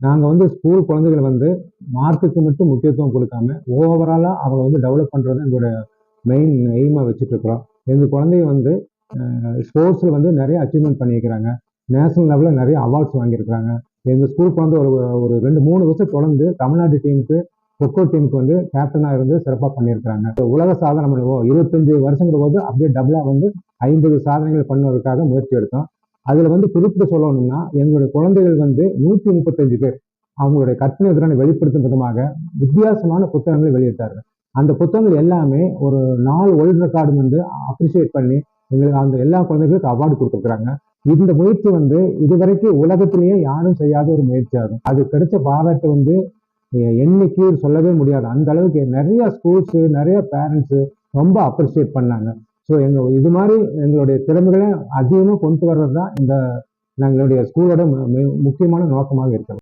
நாங்கள் வந்து ஸ்கூல் குழந்தைகளை வந்து மார்க்குக்கு மட்டும் முக்கியத்துவம் கொடுக்காம ஓவராலாக அவங்க வந்து டெவலப் பண்ணுறது எங்களோட மெயின் எய்மாக வச்சுட்டு இருக்கிறோம். எங்கள் குழந்தைங்க வந்து ஸ்போர்ட்ஸில் வந்து நிறைய அச்சீவ்மெண்ட் பண்ணியிருக்கிறாங்க. நேஷனல் லெவலில் நிறைய அவார்ட்ஸ் வாங்கியிருக்கிறாங்க. எங்கள் ஸ்கூல் குழந்தை ஒரு 2-3 வருஷம் தொடர்ந்து தமிழ்நாடு டீமுக்கு கொக்கோ டீமுக்கு வந்து கேப்டனாக இருந்து சிறப்பாக பண்ணியிருக்கிறாங்க. உலக சாதனை பண்ணுவோம் 25 வருஷங்கிற போது அப்படியே டபுளாக வந்து 50 சாதனைகள் பண்ணுவதற்காக முயற்சி எடுத்தோம். அதில் வந்து குறிப்பிட்டு சொல்லணும்னா எங்களுடைய குழந்தைகள் வந்து 135 பேர் அவங்களுடைய கற்பனை திறனை வெளிப்படுத்தும் விதமாக வித்தியாசமான புத்தகங்களை வெளியிட்டார்கள். அந்த புத்தகங்கள் எல்லாமே ஒரு 4 வேர்ல்டு ரெக்கார்டு வந்து அப்ரிஷியேட் பண்ணி எங்களுக்கு அந்த எல்லா குழந்தைகளுக்கு அவார்டு கொடுத்துருக்குறாங்க. இந்த முயற்சி வந்து இதுவரைக்கும் உலகத்திலேயே யாரும் செய்யாத ஒரு முயற்சி ஆகும். அது கிடைச்ச பாராட்டு வந்து எண்ணிக்கை சொல்லவே முடியாது. அந்த அளவுக்கு நிறைய ஸ்கூல்ஸ் நிறைய பேரண்ட்ஸ் ரொம்ப அப்ரிஷியேட் பண்ணாங்க. ஸோ இது மாதிரி எங்களுடைய திறமைகளை அதிகமாக கொண்டு வர்றது தான் எங்களுடைய ஸ்கூலோட முக்கியமான நோக்கமாக இருக்கிறது.